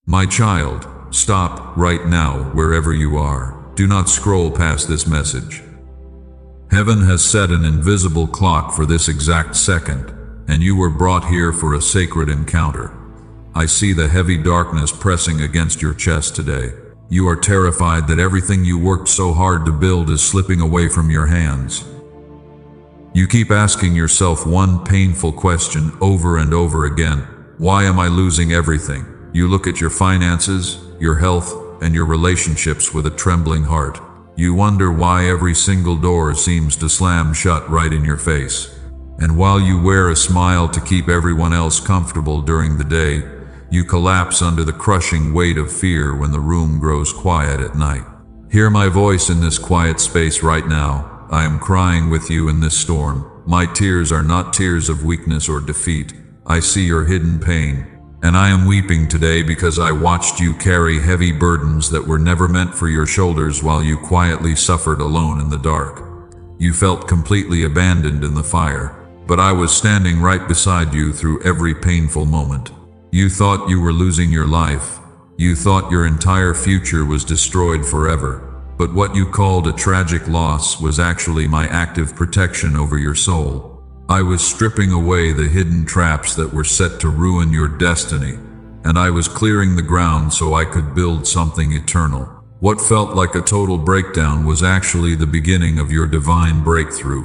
My child, stop right now wherever you are. Do not scroll past this message. Heaven has set an invisible clock for this exact second, and you were brought here for a sacred encounter. I see the heavy darkness pressing against your chest today. You are terrified that everything you worked so hard to build is slipping away from your hands. You keep asking yourself one painful question over and over again. Why am I losing everything? You look at your finances, your health, and your relationships with a trembling heart. You wonder why every single door seems to slam shut right in your face. And while you wear a smile to keep everyone else comfortable during the day, you collapse under the crushing weight of fear when the room grows quiet at night. Hear my voice in this quiet space right now. I am crying with you in this storm. My tears are not tears of weakness or defeat. I see your hidden pain. And I am weeping today because I watched you carry heavy burdens that were never meant for your shoulders while you quietly suffered alone in the dark. You felt completely abandoned in the fire, but I was standing right beside you through every painful moment. You thought you were losing your life. You thought your entire future was destroyed forever. But what you called a tragic loss was actually my active protection over your soul. I was stripping away the hidden traps that were set to ruin your destiny, and I was clearing the ground so I could build something eternal. What felt like a total breakdown was actually the beginning of your divine breakthrough.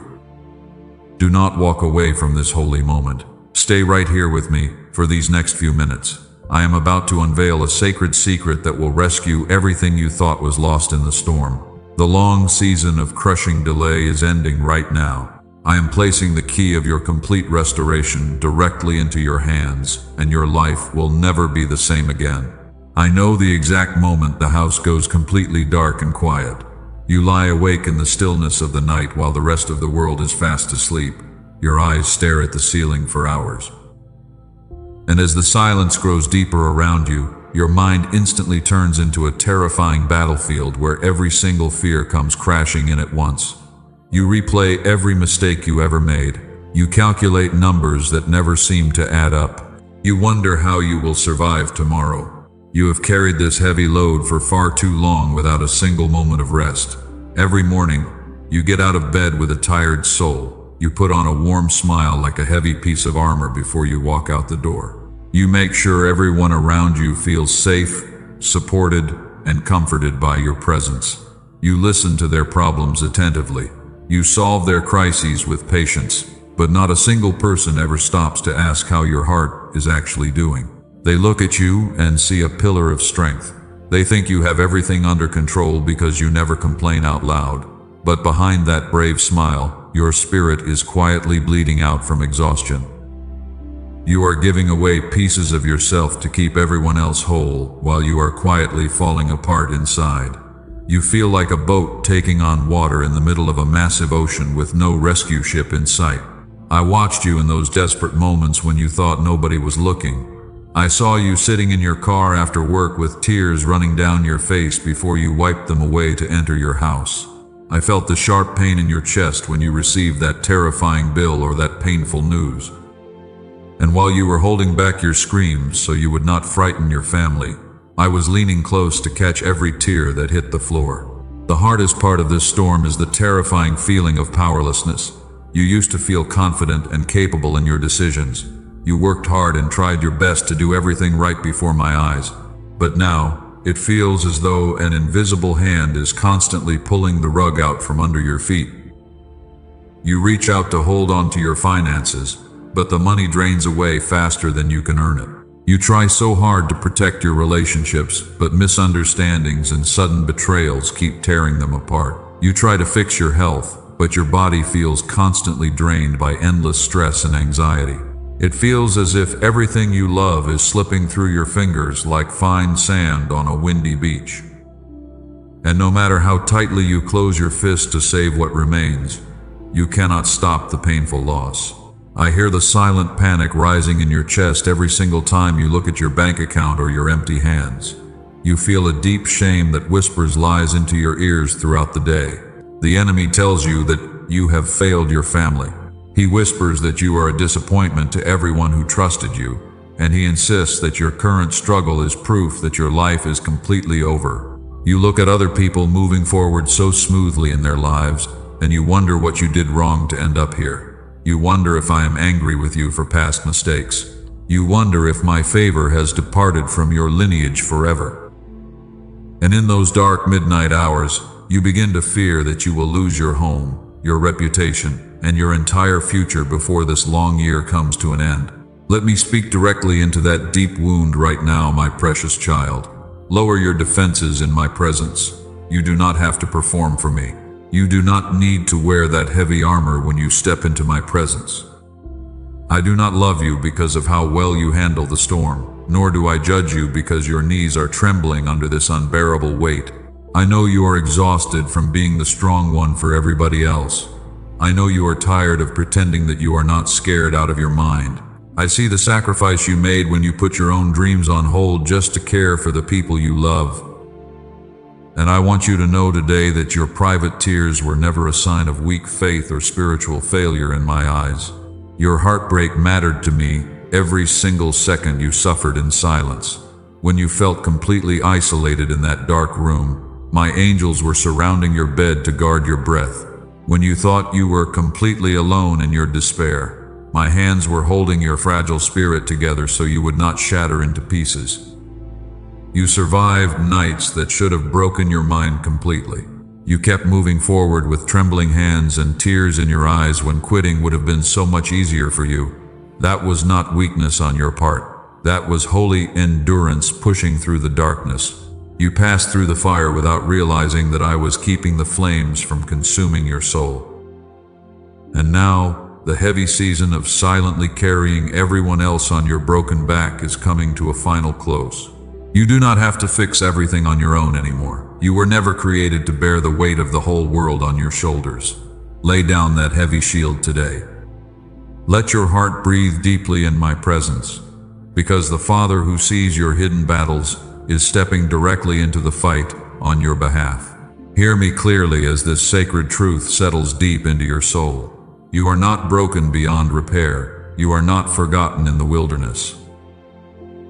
Do not walk away from this holy moment. Stay right here with me for these next few minutes. I am about to unveil a sacred secret that will rescue everything you thought was lost in the storm. The long season of crushing delay is ending right now. I am placing the key of your complete restoration directly into your hands, and your life will never be the same again. I know the exact moment the house goes completely dark and quiet. You lie awake in the stillness of the night while the rest of the world is fast asleep. Your eyes stare at the ceiling for hours. And as the silence grows deeper around you, your mind instantly turns into a terrifying battlefield where every single fear comes crashing in at once. You replay every mistake you ever made. You calculate numbers that never seem to add up. You wonder how you will survive tomorrow. You have carried this heavy load for far too long without a single moment of rest. Every morning, you get out of bed with a tired soul. You put on a warm smile like a heavy piece of armor before you walk out the door. You make sure everyone around you feels safe, supported, and comforted by your presence. You listen to their problems attentively. You solve their crises with patience, but not a single person ever stops to ask how your heart is actually doing. They look at you and see a pillar of strength. They think you have everything under control because you never complain out loud. But behind that brave smile, your spirit is quietly bleeding out from exhaustion. You are giving away pieces of yourself to keep everyone else whole while you are quietly falling apart inside. You feel like a boat taking on water in the middle of a massive ocean with no rescue ship in sight. I watched you in those desperate moments when you thought nobody was looking. I saw you sitting in your car after work with tears running down your face before you wiped them away to enter your house. I felt the sharp pain in your chest when you received that terrifying bill or that painful news. And while you were holding back your screams so you would not frighten your family, I was leaning close to catch every tear that hit the floor. The hardest part of this storm is the terrifying feeling of powerlessness. You used to feel confident and capable in your decisions. You worked hard and tried your best to do everything right before my eyes. But now, it feels as though an invisible hand is constantly pulling the rug out from under your feet. You reach out to hold on to your finances, but the money drains away faster than you can earn it. You try so hard to protect your relationships, but misunderstandings and sudden betrayals keep tearing them apart. You try to fix your health, but your body feels constantly drained by endless stress and anxiety. It feels as if everything you love is slipping through your fingers like fine sand on a windy beach. And no matter how tightly you close your fist to save what remains, you cannot stop the painful loss. I hear the silent panic rising in your chest every single time you look at your bank account or your empty hands. You feel a deep shame that whispers lies into your ears throughout the day. The enemy tells you that you have failed your family. He whispers that you are a disappointment to everyone who trusted you, and he insists that your current struggle is proof that your life is completely over. You look at other people moving forward so smoothly in their lives, and you wonder what you did wrong to end up here. You wonder if I am angry with you for past mistakes. You wonder if my favor has departed from your lineage forever. And in those dark midnight hours, you begin to fear that you will lose your home, your reputation, and your entire future before this long year comes to an end. Let me speak directly into that deep wound right now, my precious child. Lower your defenses in my presence. You do not have to perform for me. You do not need to wear that heavy armor when you step into my presence. I do not love you because of how well you handle the storm, nor do I judge you because your knees are trembling under this unbearable weight. I know you are exhausted from being the strong one for everybody else. I know you are tired of pretending that you are not scared out of your mind. I see the sacrifice you made when you put your own dreams on hold just to care for the people you love. And I want you to know today that your private tears were never a sign of weak faith or spiritual failure in my eyes. Your heartbreak mattered to me every single second you suffered in silence. When you felt completely isolated in that dark room, my angels were surrounding your bed to guard your breath. When you thought you were completely alone in your despair, my hands were holding your fragile spirit together so you would not shatter into pieces. You survived nights that should have broken your mind completely. You kept moving forward with trembling hands and tears in your eyes when quitting would have been so much easier for you. That was not weakness on your part. That was holy endurance pushing through the darkness. You passed through the fire without realizing that I was keeping the flames from consuming your soul. And now, the heavy season of silently carrying everyone else on your broken back is coming to a final close. You do not have to fix everything on your own anymore. You were never created to bear the weight of the whole world on your shoulders. Lay down that heavy shield today. Let your heart breathe deeply in my presence, because the Father who sees your hidden battles is stepping directly into the fight on your behalf. Hear me clearly as this sacred truth settles deep into your soul. You are not broken beyond repair. You are not forgotten in the wilderness.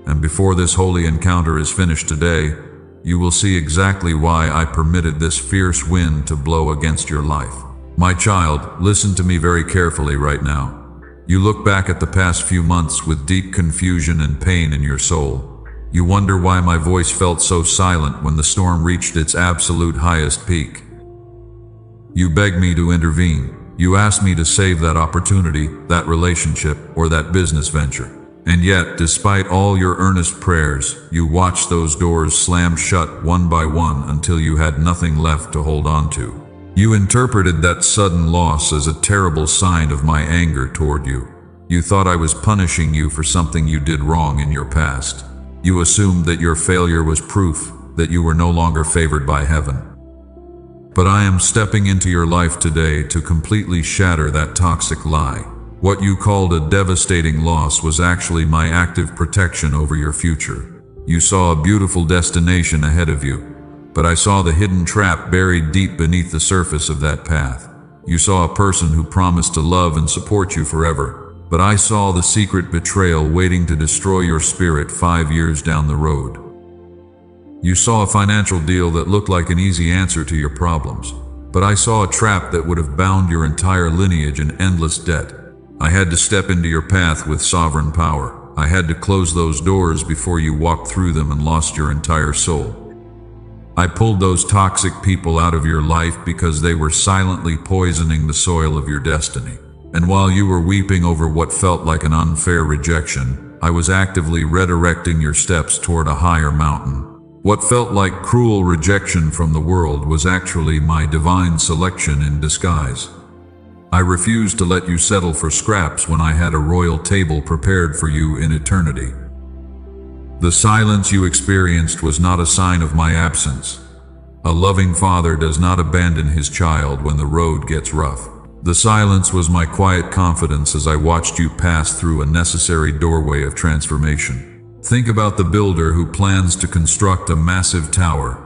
And before this holy encounter is finished today, you will see exactly why I permitted this fierce wind to blow against your life. My child, listen to me very carefully right now. You look back at the past few months with deep confusion and pain in your soul. You wonder why my voice felt so silent when the storm reached its absolute highest peak. You begged me to intervene. You asked me to save that opportunity, that relationship, or that business venture. And yet, despite all your earnest prayers, you watched those doors slam shut one by one until you had nothing left to hold on to. You interpreted that sudden loss as a terrible sign of my anger toward you. You thought I was punishing you for something you did wrong in your past. You assumed that your failure was proof that you were no longer favored by heaven. But I am stepping into your life today to completely shatter that toxic lie. What you called a devastating loss was actually my active protection over your future. You saw a beautiful destination ahead of you, but I saw the hidden trap buried deep beneath the surface of that path. You saw a person who promised to love and support you forever, but I saw the secret betrayal waiting to destroy your spirit 5 years down the road. You saw a financial deal that looked like an easy answer to your problems, but I saw a trap that would have bound your entire lineage in endless debt. I had to step into your path with sovereign power. I had to close those doors before you walked through them and lost your entire soul. I pulled those toxic people out of your life because they were silently poisoning the soil of your destiny. And while you were weeping over what felt like an unfair rejection, I was actively redirecting your steps toward a higher mountain. What felt like cruel rejection from the world was actually my divine selection in disguise. I refused to let you settle for scraps when I had a royal table prepared for you in eternity. The silence you experienced was not a sign of my absence. A loving father does not abandon his child when the road gets rough. The silence was my quiet confidence as I watched you pass through a necessary doorway of transformation. Think about the builder who plans to construct a massive tower.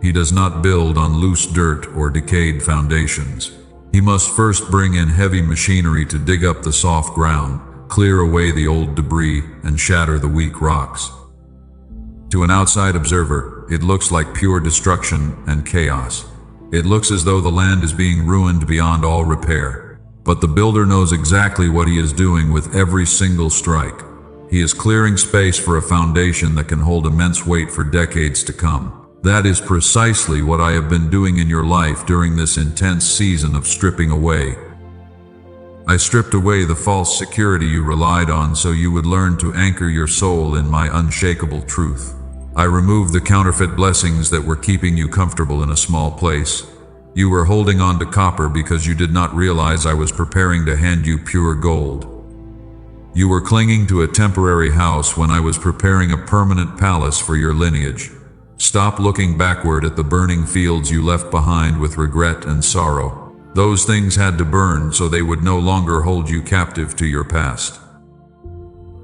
He does not build on loose dirt or decayed foundations. He must first bring in heavy machinery to dig up the soft ground, clear away the old debris, and shatter the weak rocks. To an outside observer, it looks like pure destruction and chaos. It looks as though the land is being ruined beyond all repair. But the builder knows exactly what he is doing with every single strike. He is clearing space for a foundation that can hold immense weight for decades to come. That is precisely what I have been doing in your life during this intense season of stripping away. I stripped away the false security you relied on so you would learn to anchor your soul in my unshakable truth. I removed the counterfeit blessings that were keeping you comfortable in a small place. You were holding on to copper because you did not realize I was preparing to hand you pure gold. You were clinging to a temporary house when I was preparing a permanent palace for your lineage. Stop looking backward at the burning fields you left behind with regret and sorrow. Those things had to burn so they would no longer hold you captive to your past.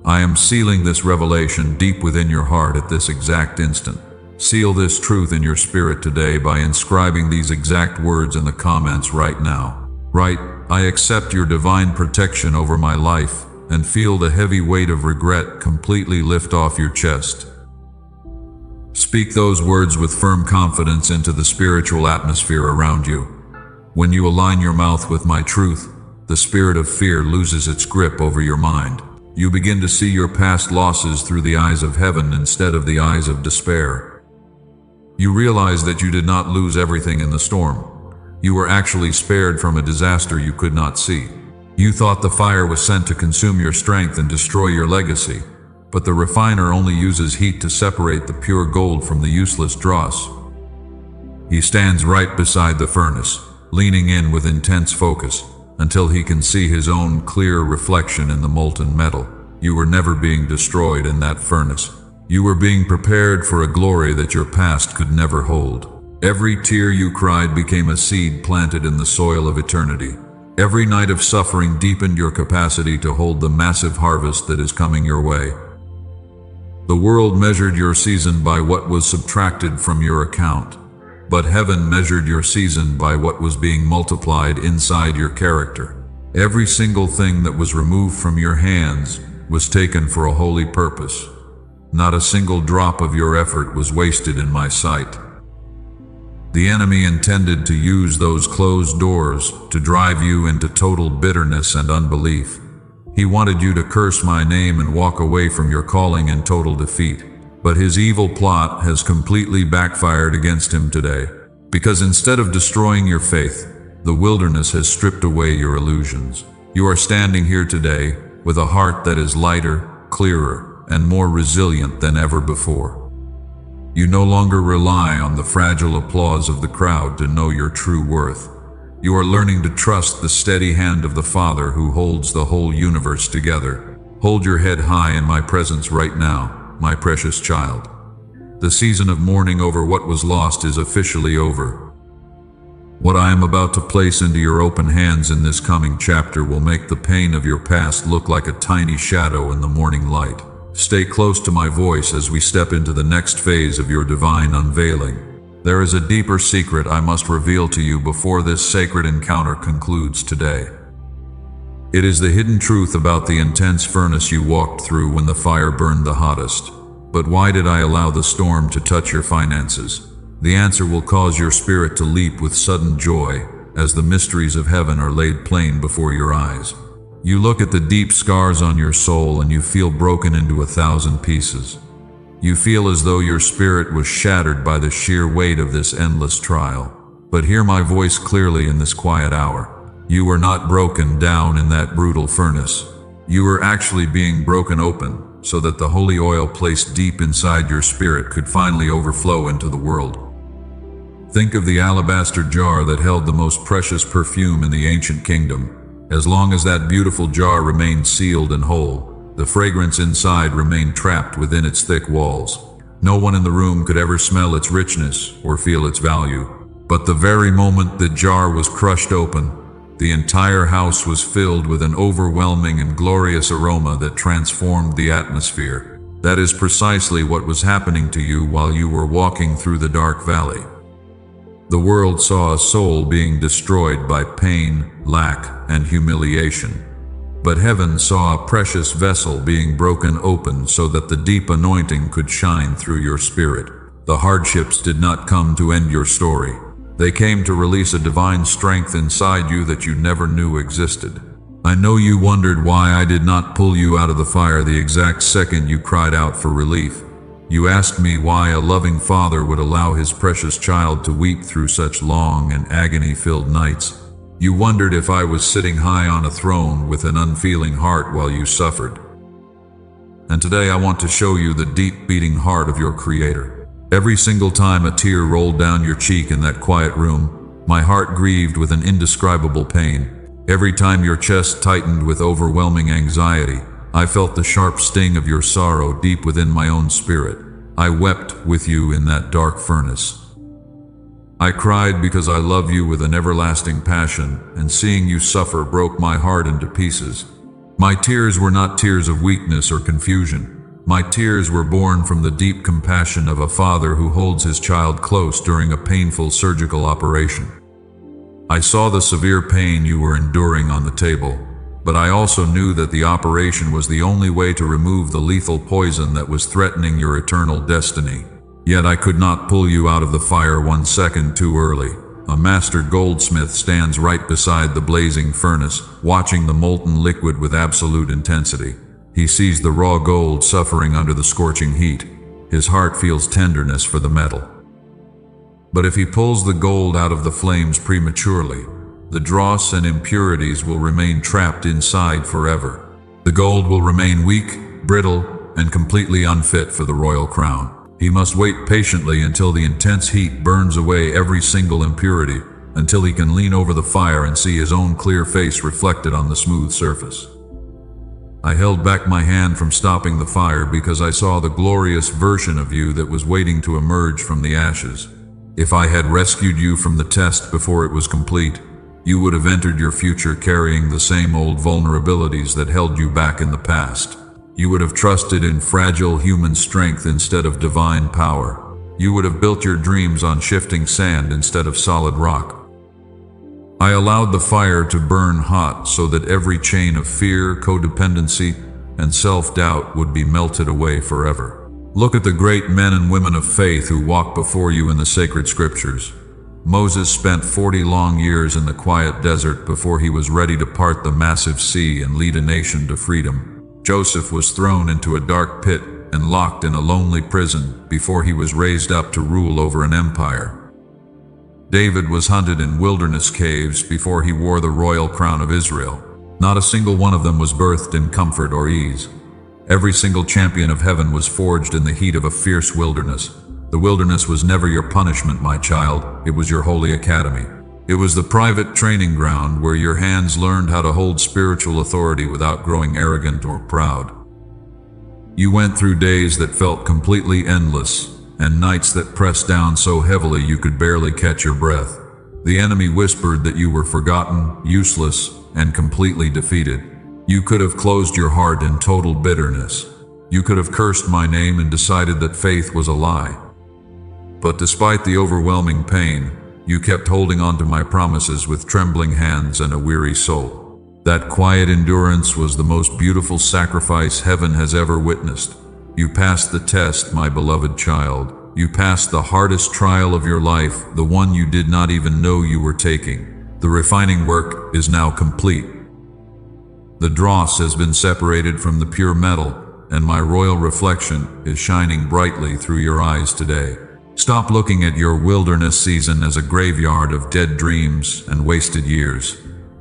I am sealing this revelation deep within your heart at this exact instant. Seal this truth in your spirit today by inscribing these exact words in the comments right now. Write, I accept your divine protection over my life, and feel the heavy weight of regret completely lift off your chest. Speak those words with firm confidence into the spiritual atmosphere around you. When you align your mouth with my truth, the spirit of fear loses its grip over your mind. You begin to see your past losses through the eyes of heaven instead of the eyes of despair. You realize that you did not lose everything in the storm. You were actually spared from a disaster you could not see. You thought the fire was sent to consume your strength and destroy your legacy, but the refiner only uses heat to separate the pure gold from the useless dross. He stands right beside the furnace, leaning in with intense focus, until he can see his own clear reflection in the molten metal. You were never being destroyed in that furnace. You were being prepared for a glory that your past could never hold. Every tear you cried became a seed planted in the soil of eternity. Every night of suffering deepened your capacity to hold the massive harvest that is coming your way. The world measured your season by what was subtracted from your account, but heaven measured your season by what was being multiplied inside your character. Every single thing that was removed from your hands was taken for a holy purpose. Not a single drop of your effort was wasted in my sight. The enemy intended to use those closed doors to drive you into total bitterness and unbelief. He wanted you to curse my name and walk away from your calling in total defeat. But his evil plot has completely backfired against him today, because instead of destroying your faith, the wilderness has stripped away your illusions. You are standing here today with a heart that is lighter, clearer, and more resilient than ever before. You no longer rely on the fragile applause of the crowd to know your true worth. You are learning to trust the steady hand of the Father who holds the whole universe together. Hold your head high in my presence right now, my precious child. The season of mourning over what was lost is officially over. What I am about to place into your open hands in this coming chapter will make the pain of your past look like a tiny shadow in the morning light. Stay close to my voice as we step into the next phase of your divine unveiling. There is a deeper secret I must reveal to you before this sacred encounter concludes today. It is the hidden truth about the intense furnace you walked through when the fire burned the hottest. But why did I allow the storm to touch your finances? The answer will cause your spirit to leap with sudden joy as the mysteries of heaven are laid plain before your eyes. You look at the deep scars on your soul and you feel broken into 1,000 pieces. You feel as though your spirit was shattered by the sheer weight of this endless trial. But hear my voice clearly in this quiet hour. You were not broken down in that brutal furnace. You were actually being broken open so that the holy oil placed deep inside your spirit could finally overflow into the world. Think of the alabaster jar that held the most precious perfume in the ancient kingdom. As long as that beautiful jar remained sealed and whole, the fragrance inside remained trapped within its thick walls. No one in the room could ever smell its richness or feel its value. But the very moment the jar was crushed open, the entire house was filled with an overwhelming and glorious aroma that transformed the atmosphere. That is precisely what was happening to you while you were walking through the dark valley. The world saw a soul being destroyed by pain, lack, and humiliation. But heaven saw a precious vessel being broken open so that the deep anointing could shine through your spirit. The hardships did not come to end your story. They came to release a divine strength inside you that you never knew existed. I know you wondered why I did not pull you out of the fire the exact second you cried out for relief. You asked me why a loving father would allow his precious child to weep through such long and agony-filled nights. You wondered if I was sitting high on a throne with an unfeeling heart while you suffered. And today I want to show you the deep beating heart of your Creator. Every single time a tear rolled down your cheek in that quiet room, my heart grieved with an indescribable pain. Every time your chest tightened with overwhelming anxiety, I felt the sharp sting of your sorrow deep within my own spirit. I wept with you in that dark furnace. I cried because I love you with an everlasting passion, and seeing you suffer broke my heart into pieces. My tears were not tears of weakness or confusion. My tears were born from the deep compassion of a father who holds his child close during a painful surgical operation. I saw the severe pain you were enduring on the table, but I also knew that the operation was the only way to remove the lethal poison that was threatening your eternal destiny. Yet I could not pull you out of the fire 1 second too early. A master goldsmith stands right beside the blazing furnace, watching the molten liquid with absolute intensity. He sees the raw gold suffering under the scorching heat. His heart feels tenderness for the metal. But if he pulls the gold out of the flames prematurely, the dross and impurities will remain trapped inside forever. The gold will remain weak, brittle, and completely unfit for the royal crown. He must wait patiently until the intense heat burns away every single impurity, until he can lean over the fire and see his own clear face reflected on the smooth surface. I held back my hand from stopping the fire because I saw the glorious version of you that was waiting to emerge from the ashes. If I had rescued you from the test before it was complete, you would have entered your future carrying the same old vulnerabilities that held you back in the past. You would have trusted in fragile human strength instead of divine power. You would have built your dreams on shifting sand instead of solid rock. I allowed the fire to burn hot so that every chain of fear, codependency, and self-doubt would be melted away forever. Look at the great men and women of faith who walk before you in the sacred scriptures. Moses spent 40 long years in the quiet desert before he was ready to part the massive sea and lead a nation to freedom. Joseph was thrown into a dark pit and locked in a lonely prison before he was raised up to rule over an empire. David was hunted in wilderness caves before he wore the royal crown of Israel. Not a single one of them was birthed in comfort or ease. Every single champion of heaven was forged in the heat of a fierce wilderness. The wilderness was never your punishment, my child. It was your holy academy. It was the private training ground where your hands learned how to hold spiritual authority without growing arrogant or proud. You went through days that felt completely endless, and nights that pressed down so heavily you could barely catch your breath. The enemy whispered that you were forgotten, useless, and completely defeated. You could have closed your heart in total bitterness. You could have cursed my name and decided that faith was a lie. But despite the overwhelming pain, you kept holding on to my promises with trembling hands and a weary soul. That quiet endurance was the most beautiful sacrifice heaven has ever witnessed. You passed the test, my beloved child. You passed the hardest trial of your life, the one you did not even know you were taking. The refining work is now complete. The dross has been separated from the pure metal, and my royal reflection is shining brightly through your eyes today. Stop looking at your wilderness season as a graveyard of dead dreams and wasted years.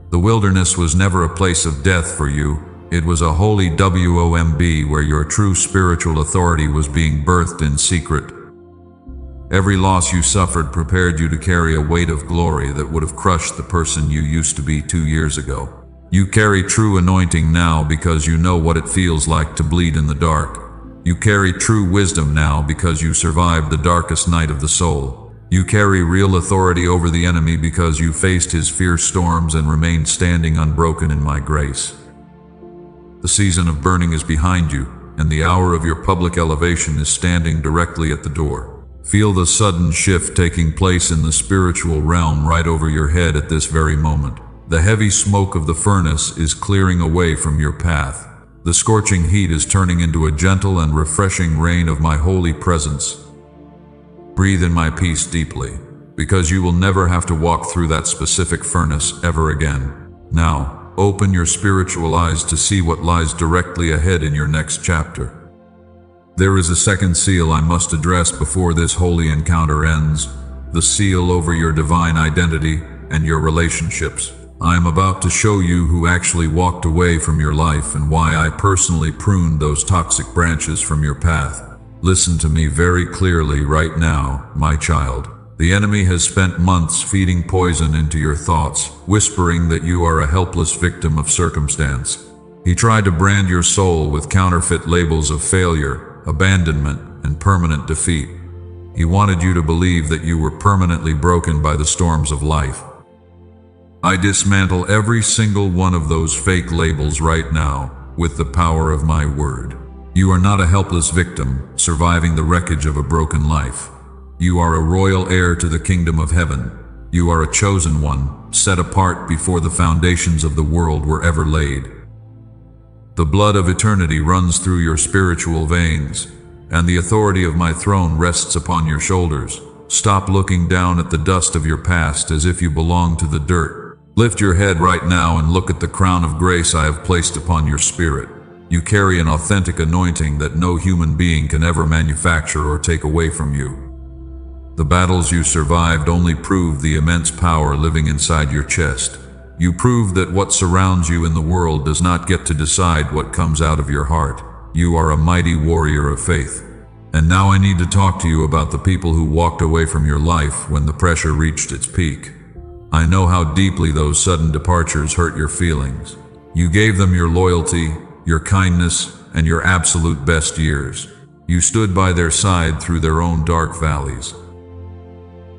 The wilderness was never a place of death for you. It was a holy womb where your true spiritual authority was being birthed in secret. Every loss you suffered prepared you to carry a weight of glory that would have crushed the person you used to be 2 years ago. You carry true anointing now because you know what it feels like to bleed in the dark. You carry true wisdom now because you survived the darkest night of the soul. You carry real authority over the enemy because you faced his fierce storms and remained standing unbroken in my grace. The season of burning is behind you, and the hour of your public elevation is standing directly at the door. Feel the sudden shift taking place in the spiritual realm right over your head at this very moment. The heavy smoke of the furnace is clearing away from your path. The scorching heat is turning into a gentle and refreshing rain of my holy presence. Breathe in my peace deeply, because you will never have to walk through that specific furnace ever again. Now, open your spiritual eyes to see what lies directly ahead in your next chapter. There is a second seal I must address before this holy encounter ends, the seal over your divine identity and your relationships. I am about to show you who actually walked away from your life and why I personally pruned those toxic branches from your path. Listen to me very clearly right now, my child. The enemy has spent months feeding poison into your thoughts, whispering that you are a helpless victim of circumstance. He tried to brand your soul with counterfeit labels of failure, abandonment, and permanent defeat. He wanted you to believe that you were permanently broken by the storms of life. I dismantle every single one of those fake labels right now with the power of my word. You are not a helpless victim surviving the wreckage of a broken life. You are a royal heir to the kingdom of heaven. You are a chosen one, set apart before the foundations of the world were ever laid. The blood of eternity runs through your spiritual veins, and the authority of my throne rests upon your shoulders. Stop looking down at the dust of your past as if you belong to the dirt. Lift your head right now and look at the crown of grace I have placed upon your spirit. You carry an authentic anointing that no human being can ever manufacture or take away from you. The battles you survived only prove the immense power living inside your chest. You prove that what surrounds you in the world does not get to decide what comes out of your heart. You are a mighty warrior of faith. And now I need to talk to you about the people who walked away from your life when the pressure reached its peak. I know how deeply those sudden departures hurt your feelings. You gave them your loyalty, your kindness, and your absolute best years. You stood by their side through their own dark valleys.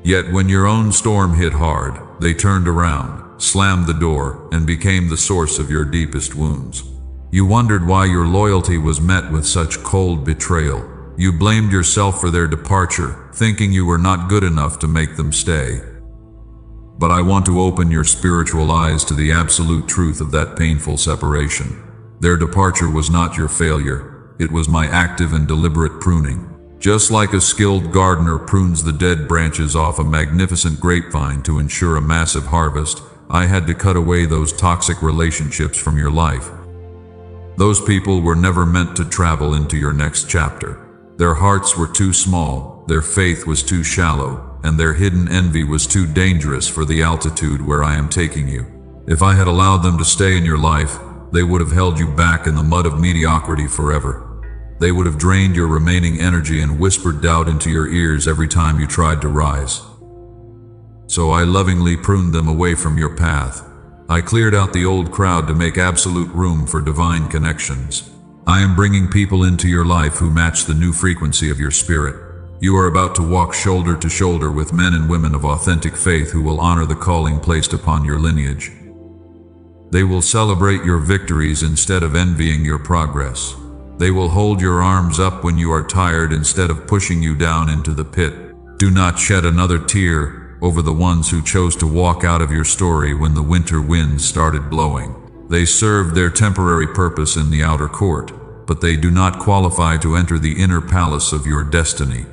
Yet when your own storm hit hard, they turned around, slammed the door, and became the source of your deepest wounds. You wondered why your loyalty was met with such cold betrayal. You blamed yourself for their departure, thinking you were not good enough to make them stay. But I want to open your spiritual eyes to the absolute truth of that painful separation. Their departure was not your failure. It was my active and deliberate pruning. Just like a skilled gardener prunes the dead branches off a magnificent grapevine to ensure a massive harvest, I had to cut away those toxic relationships from your life. Those people were never meant to travel into your next chapter. Their hearts were too small, their faith was too shallow, and their hidden envy was too dangerous for the altitude where I am taking you. If I had allowed them to stay in your life, they would have held you back in the mud of mediocrity forever. They would have drained your remaining energy and whispered doubt into your ears every time you tried to rise. So I lovingly pruned them away from your path. I cleared out the old crowd to make absolute room for divine connections. I am bringing people into your life who match the new frequency of your spirit. You are about to walk shoulder to shoulder with men and women of authentic faith who will honor the calling placed upon your lineage. They will celebrate your victories instead of envying your progress. They will hold your arms up when you are tired instead of pushing you down into the pit. Do not shed another tear over the ones who chose to walk out of your story when the winter winds started blowing. They served their temporary purpose in the outer court, but they do not qualify to enter the inner palace of your destiny.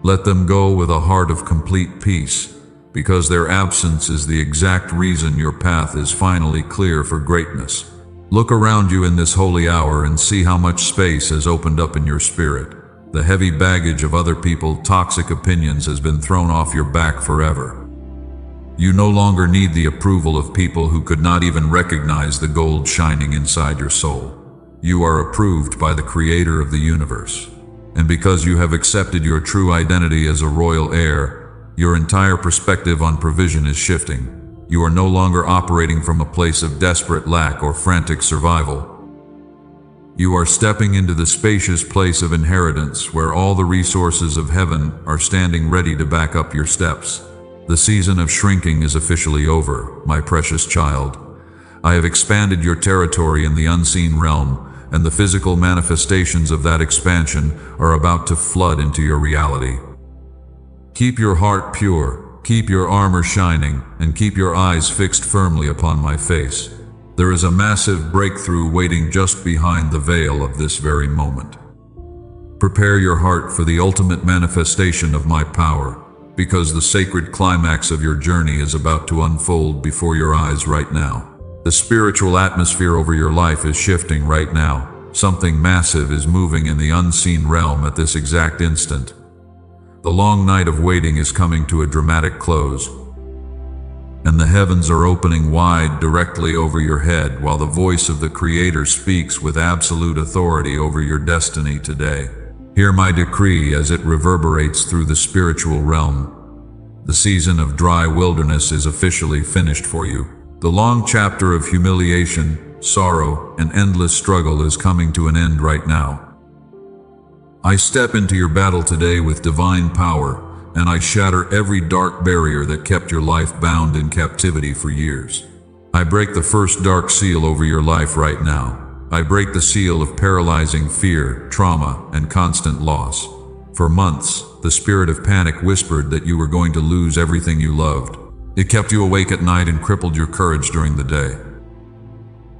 Let them go with a heart of complete peace, because their absence is the exact reason your path is finally clear for greatness. Look around you in this holy hour and see how much space has opened up in your spirit. The heavy baggage of other people's toxic opinions has been thrown off your back forever. You no longer need the approval of people who could not even recognize the gold shining inside your soul. You are approved by the Creator of the universe. And because you have accepted your true identity as a royal heir, your entire perspective on provision is shifting. You are no longer operating from a place of desperate lack or frantic survival. You are stepping into the spacious place of inheritance where all the resources of heaven are standing ready to back up your steps. The season of shrinking is officially over, my precious child. I have expanded your territory in the unseen realm, and the physical manifestations of that expansion are about to flood into your reality. Keep your heart pure, Keep your armor shining and keep your eyes fixed firmly upon my face. There is a massive breakthrough waiting just behind the veil of this very moment. Prepare your heart for the ultimate manifestation of my power, because the sacred climax of your journey is about to unfold before your eyes right now. The spiritual atmosphere over your life is shifting right now. Something massive is moving in the unseen realm at this exact instant. The long night of waiting is coming to a dramatic close, and the heavens are opening wide directly over your head while the voice of the Creator speaks with absolute authority over your destiny today. Hear my decree as it reverberates through the spiritual realm. The season of dry wilderness is officially finished for you. The long chapter of humiliation, sorrow, and endless struggle is coming to an end right now. I step into your battle today with divine power, and I shatter every dark barrier that kept your life bound in captivity for years. I break the first dark seal over your life right now. I break the seal of paralyzing fear, trauma, and constant loss. For months, the spirit of panic whispered that you were going to lose everything you loved. It kept you awake at night and crippled your courage during the day.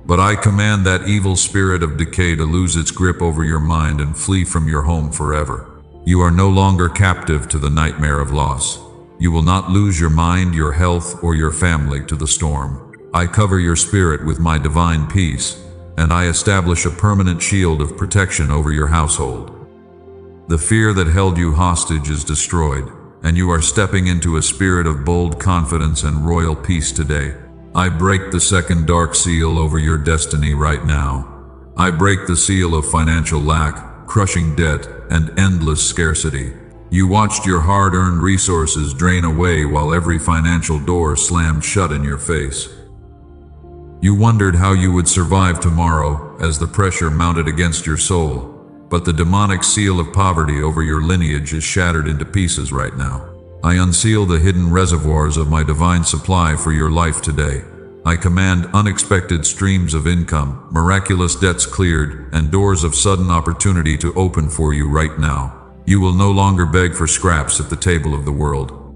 But I command that evil spirit of decay to lose its grip over your mind and flee from your home forever. You are no longer captive to the nightmare of loss. You will not lose your mind, your health, or your family to the storm. I cover your spirit with my divine peace, and I establish a permanent shield of protection over your household. The fear that held you hostage is destroyed, and you are stepping into a spirit of bold confidence and royal peace today. I break the second dark seal over your destiny right now. I break the seal of financial lack, crushing debt, and endless scarcity. You watched your hard-earned resources drain away while every financial door slammed shut in your face. You wondered how you would survive tomorrow as the pressure mounted against your soul, but the demonic seal of poverty over your lineage is shattered into pieces right now. I unseal the hidden reservoirs of my divine supply for your life today. I command unexpected streams of income, miraculous debts cleared, and doors of sudden opportunity to open for you right now. You will no longer beg for scraps at the table of the world.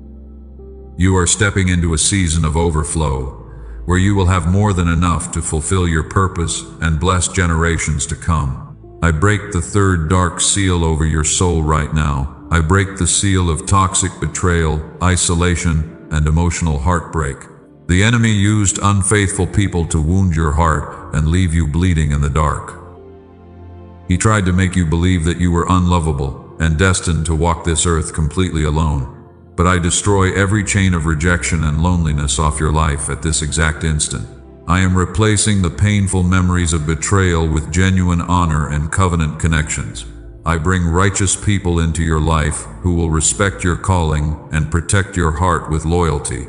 You are stepping into a season of overflow, where you will have more than enough to fulfill your purpose and bless generations to come. I break the third dark seal over your soul right now. I break the seal of toxic betrayal, isolation, and emotional heartbreak. The enemy used unfaithful people to wound your heart and leave you bleeding in the dark. He tried to make you believe that you were unlovable and destined to walk this earth completely alone. But I destroy every chain of rejection and loneliness off your life at this exact instant. I am replacing the painful memories of betrayal with genuine honor and covenant connections. I bring righteous people into your life who will respect your calling and protect your heart with loyalty.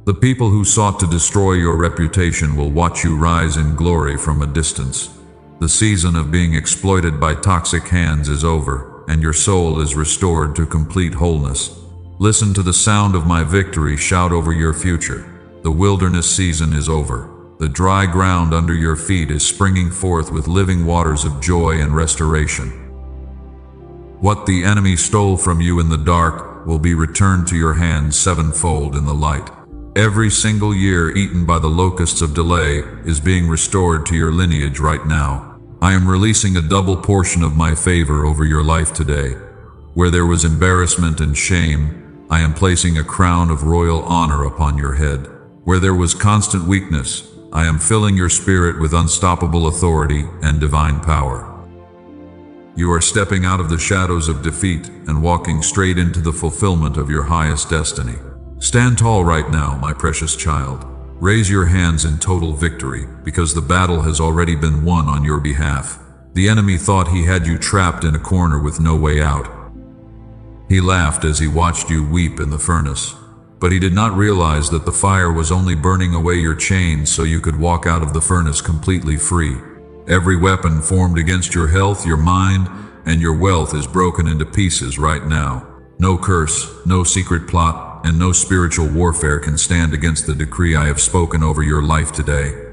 The people who sought to destroy your reputation will watch you rise in glory from a distance. The season of being exploited by toxic hands is over, and your soul is restored to complete wholeness. Listen to the sound of my victory shout over your future. The wilderness season is over. The dry ground under your feet is springing forth with living waters of joy and restoration. What the enemy stole from you in the dark will be returned to your hands sevenfold in the light. Every single year eaten by the locusts of delay is being restored to your lineage right now. I am releasing a double portion of my favor over your life today. Where there was embarrassment and shame, I am placing a crown of royal honor upon your head. Where there was constant weakness, I am filling your spirit with unstoppable authority and divine power. You are stepping out of the shadows of defeat and walking straight into the fulfillment of your highest destiny. Stand tall right now, my precious child. Raise your hands in total victory, because the battle has already been won on your behalf. The enemy thought he had you trapped in a corner with no way out. He laughed as he watched you weep in the furnace. But he did not realize that the fire was only burning away your chains so you could walk out of the furnace completely free. Every weapon formed against your health, your mind, and your wealth is broken into pieces right now. No curse, no secret plot, and no spiritual warfare can stand against the decree I have spoken over your life today.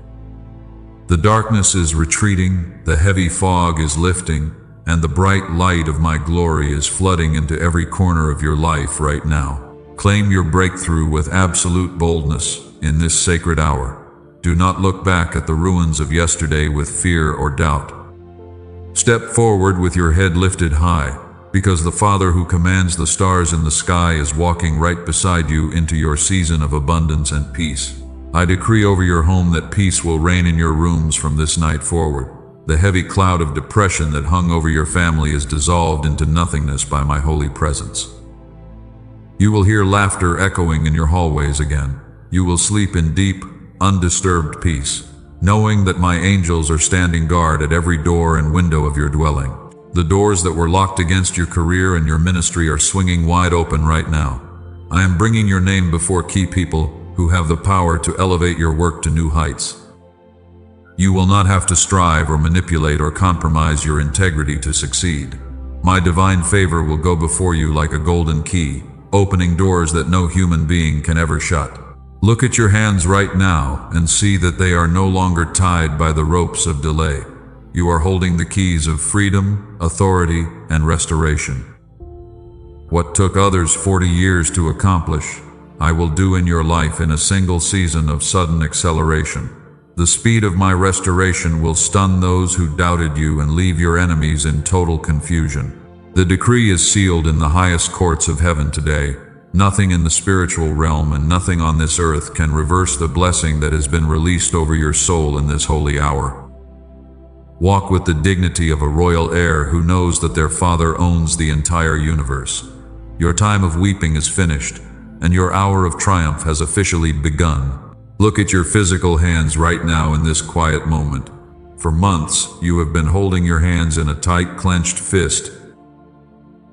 The darkness is retreating, the heavy fog is lifting, and the bright light of my glory is flooding into every corner of your life right now. Claim your breakthrough with absolute boldness in this sacred hour. Do not look back at the ruins of yesterday with fear or doubt. Step forward with your head lifted high, because the Father who commands the stars in the sky is walking right beside you into your season of abundance and peace. I decree over your home that peace will reign in your rooms from this night forward. The heavy cloud of depression that hung over your family is dissolved into nothingness by my holy presence. You will hear laughter echoing in your hallways again. You will sleep in deep, undisturbed peace, knowing that my angels are standing guard at every door and window of your dwelling. The doors that were locked against your career and your ministry are swinging wide open right now. I am bringing your name before key people who have the power to elevate your work to new heights. You will not have to strive or manipulate or compromise your integrity to succeed. My divine favor will go before you like a golden key, opening doors that no human being can ever shut. Look at your hands right now and see that they are no longer tied by the ropes of delay. You are holding the keys of freedom, authority, and restoration. What took others 40 years to accomplish, I will do in your life in a single season of sudden acceleration. The speed of my restoration will stun those who doubted you and leave your enemies in total confusion. The decree is sealed in the highest courts of heaven today. Nothing in the spiritual realm and nothing on this earth can reverse the blessing that has been released over your soul in this holy hour. Walk with the dignity of a royal heir who knows that their father owns the entire universe. Your time of weeping is finished, and your hour of triumph has officially begun. Look at your physical hands right now in this quiet moment. For months, you have been holding your hands in a tight, clenched fist.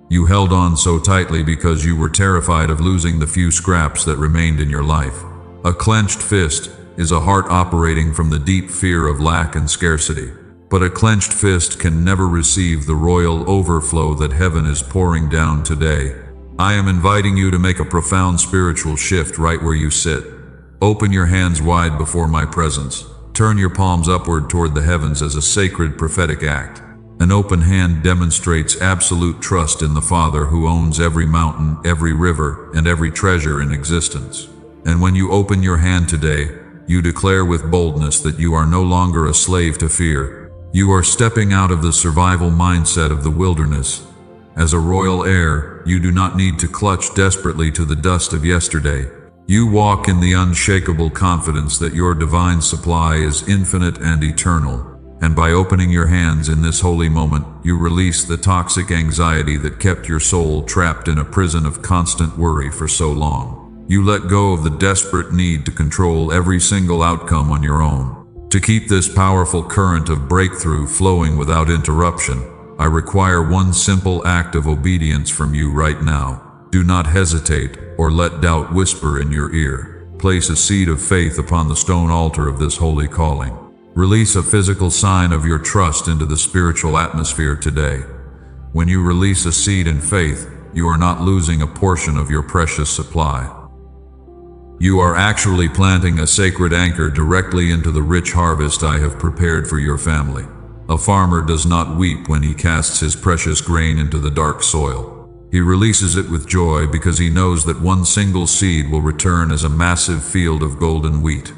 You held on so tightly because you were terrified of losing the few scraps that remained in your life. A clenched fist is a heart operating from the deep fear of lack and scarcity. But a clenched fist can never receive the royal overflow that heaven is pouring down today. I am inviting you to make a profound spiritual shift right where you sit. Open your hands wide before my presence. Turn your palms upward toward the heavens as a sacred prophetic act. An open hand demonstrates absolute trust in the Father who owns every mountain, every river, and every treasure in existence. And when you open your hand today, you declare with boldness that you are no longer a slave to fear. You are stepping out of the survival mindset of the wilderness. As a royal heir, you do not need to clutch desperately to the dust of yesterday. You walk in the unshakable confidence that your divine supply is infinite and eternal. And by opening your hands in this holy moment, you release the toxic anxiety that kept your soul trapped in a prison of constant worry for so long. You let go of the desperate need to control every single outcome on your own. To keep this powerful current of breakthrough flowing without interruption, I require one simple act of obedience from you right now. Do not hesitate or let doubt whisper in your ear. Place a seed of faith upon the stone altar of this holy calling. Release a physical sign of your trust into the spiritual atmosphere today. When you release a seed in faith, you are not losing a portion of your precious supply. You are actually planting a sacred anchor directly into the rich harvest I have prepared for your family. A farmer does not weep when he casts his precious grain into the dark soil. He releases it with joy because he knows that one single seed will return as a massive field of golden wheat.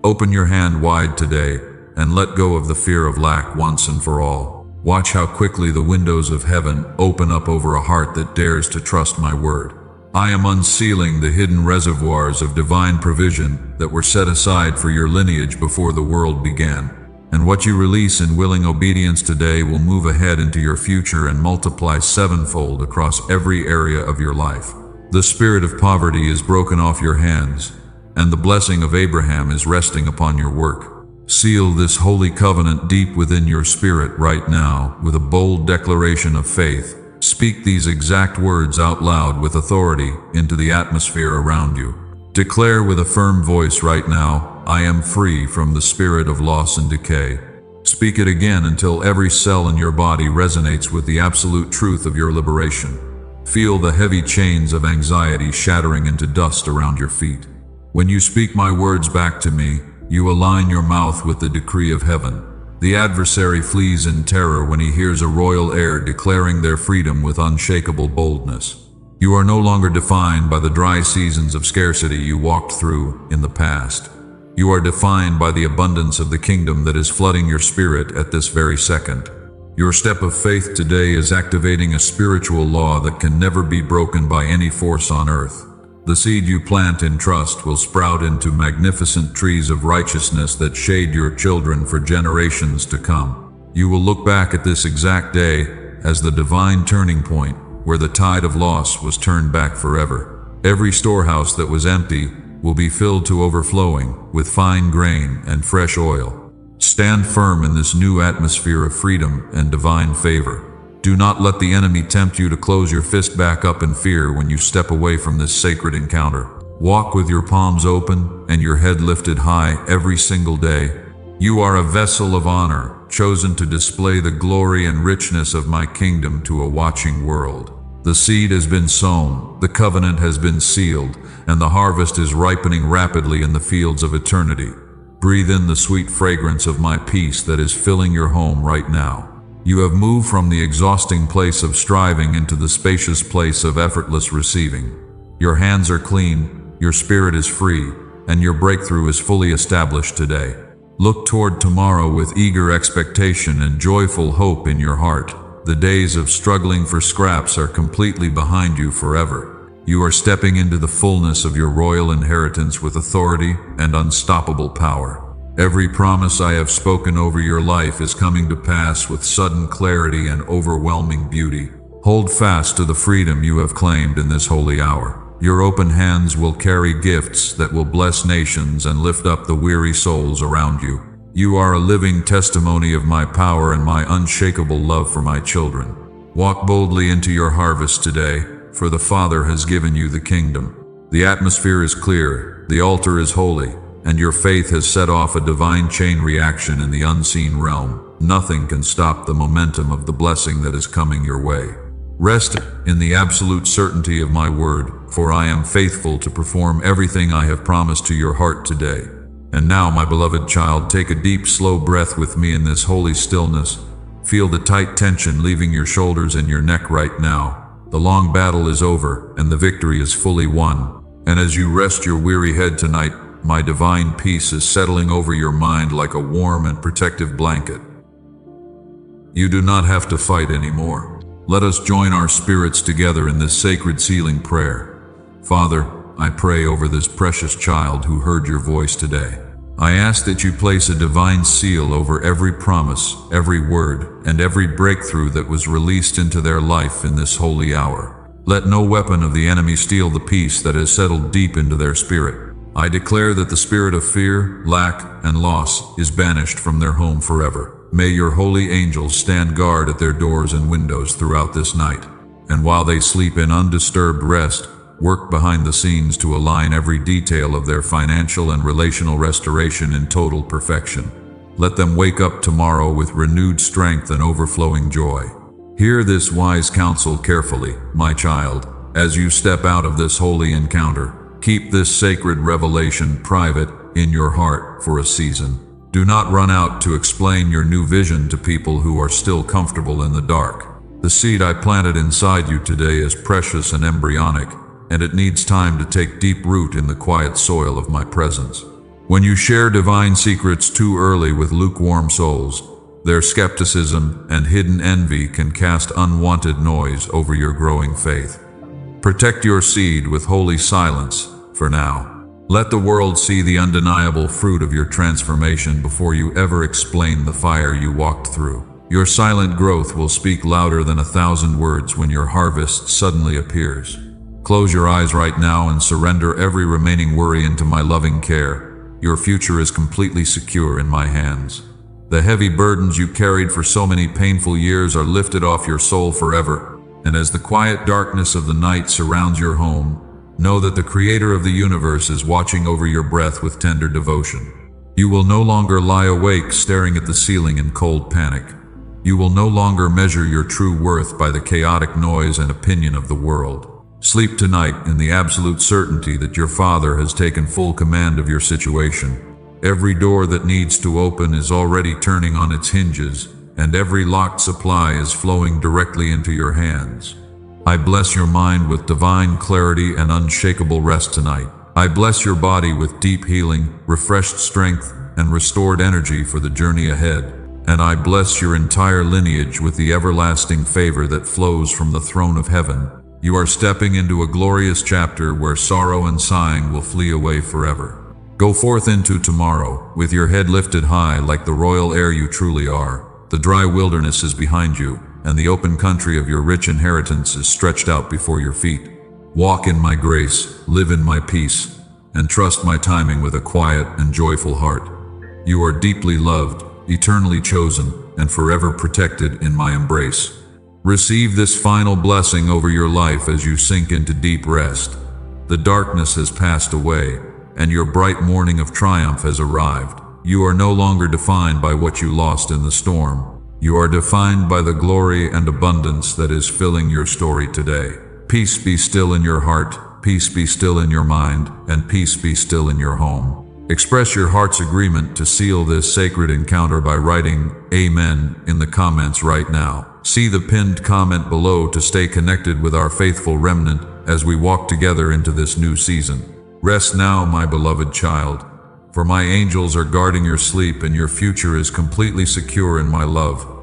Open your hand wide today and let go of the fear of lack once and for all. Watch how quickly the windows of heaven open up over a heart that dares to trust my word. I am unsealing the hidden reservoirs of divine provision that were set aside for your lineage before the world began. And what you release in willing obedience today will move ahead into your future and multiply sevenfold across every area of your life. The spirit of poverty is broken off your hands, and the blessing of Abraham is resting upon your work. Seal this holy covenant deep within your spirit right now with a bold declaration of faith. Speak these exact words out loud with authority into the atmosphere around you. Declare with a firm voice right now, I am free from the spirit of loss and decay. Speak it again until every cell in your body resonates with the absolute truth of your liberation. Feel the heavy chains of anxiety shattering into dust around your feet. When you speak my words back to me, you align your mouth with the decree of heaven. The adversary flees in terror when he hears a royal heir declaring their freedom with unshakable boldness. You are no longer defined by the dry seasons of scarcity you walked through in the past. You are defined by the abundance of the kingdom that is flooding your spirit at this very second. Your step of faith today is activating a spiritual law that can never be broken by any force on earth. The seed you plant in trust will sprout into magnificent trees of righteousness that shade your children for generations to come. You will look back at this exact day as the divine turning point, where the tide of loss was turned back forever. Every storehouse that was empty will be filled to overflowing with fine grain and fresh oil. Stand firm in this new atmosphere of freedom and divine favor. Do not let the enemy tempt you to close your fist back up in fear when you step away from this sacred encounter. Walk with your palms open and your head lifted high every single day. You are a vessel of honor, chosen to display the glory and richness of my kingdom to a watching world. The seed has been sown, the covenant has been sealed, and the harvest is ripening rapidly in the fields of eternity. Breathe in the sweet fragrance of my peace that is filling your home right now. You have moved from the exhausting place of striving into the spacious place of effortless receiving. Your hands are clean, your spirit is free, and your breakthrough is fully established today. Look toward tomorrow with eager expectation and joyful hope in your heart. The days of struggling for scraps are completely behind you forever. You are stepping into the fullness of your royal inheritance with authority and unstoppable power. Every promise I have spoken over your life is coming to pass with sudden clarity and overwhelming beauty. Hold fast to the freedom you have claimed in this holy hour. Your open hands will carry gifts that will bless nations and lift up the weary souls around you. You are a living testimony of my power and my unshakable love for my children. Walk boldly into your harvest today, for the Father has given you the kingdom. The atmosphere is clear, the altar is holy, and your faith has set off a divine chain reaction in the unseen realm. Nothing can stop the momentum of the blessing that is coming your way. Rest in the absolute certainty of my word, for I am faithful to perform everything I have promised to your heart today. And now, my beloved child, take a deep, slow breath with me in this holy stillness. Feel the tight tension leaving your shoulders and your neck right now. The long battle is over, and the victory is fully won. And as you rest your weary head tonight, my divine peace is settling over your mind like a warm and protective blanket. You do not have to fight anymore. Let us join our spirits together in this sacred sealing prayer. Father, I pray over this precious child who heard your voice today. I ask that you place a divine seal over every promise, every word, and every breakthrough that was released into their life in this holy hour. Let no weapon of the enemy steal the peace that has settled deep into their spirit. I declare that the spirit of fear, lack, and loss is banished from their home forever. May your holy angels stand guard at their doors and windows throughout this night. And while they sleep in undisturbed rest, work behind the scenes to align every detail of their financial and relational restoration in total perfection. Let them wake up tomorrow with renewed strength and overflowing joy. Hear this wise counsel carefully, my child, as you step out of this holy encounter. Keep this sacred revelation private in your heart for a season. Do not run out to explain your new vision to people who are still comfortable in the dark. The seed I planted inside you today is precious and embryonic, and it needs time to take deep root in the quiet soil of my presence. When you share divine secrets too early with lukewarm souls, their skepticism and hidden envy can cast unwanted noise over your growing faith. Protect your seed with holy silence for now. Let the world see the undeniable fruit of your transformation before you ever explain the fire you walked through. Your silent growth will speak louder than 1,000 words when your harvest suddenly appears. Close your eyes right now and surrender every remaining worry into my loving care. Your future is completely secure in my hands. The heavy burdens you carried for so many painful years are lifted off your soul forever. And as the quiet darkness of the night surrounds your home, know that the Creator of the universe is watching over your breath with tender devotion. You will no longer lie awake staring at the ceiling in cold panic. You will no longer measure your true worth by the chaotic noise and opinion of the world. Sleep tonight in the absolute certainty that your Father has taken full command of your situation. Every door that needs to open is already turning on its hinges, and every locked supply is flowing directly into your hands. I bless your mind with divine clarity and unshakable rest tonight. I bless your body with deep healing, refreshed strength, and restored energy for the journey ahead. And I bless your entire lineage with the everlasting favor that flows from the throne of heaven. You are stepping into a glorious chapter where sorrow and sighing will flee away forever. Go forth into tomorrow, with your head lifted high like the royal heir you truly are. The dry wilderness is behind you, and the open country of your rich inheritance is stretched out before your feet. Walk in my grace, live in my peace, and trust my timing with a quiet and joyful heart. You are deeply loved, eternally chosen, and forever protected in my embrace. Receive this final blessing over your life as you sink into deep rest. The darkness has passed away, and your bright morning of triumph has arrived. You are no longer defined by what you lost in the storm. You are defined by the glory and abundance that is filling your story today. Peace be still in your heart, peace be still in your mind, and peace be still in your home. Express your heart's agreement to seal this sacred encounter by writing Amen in the comments right now. See the pinned comment below to stay connected with our faithful remnant as we walk together into this new season. Rest now, my beloved child, for my angels are guarding your sleep and your future is completely secure in my love.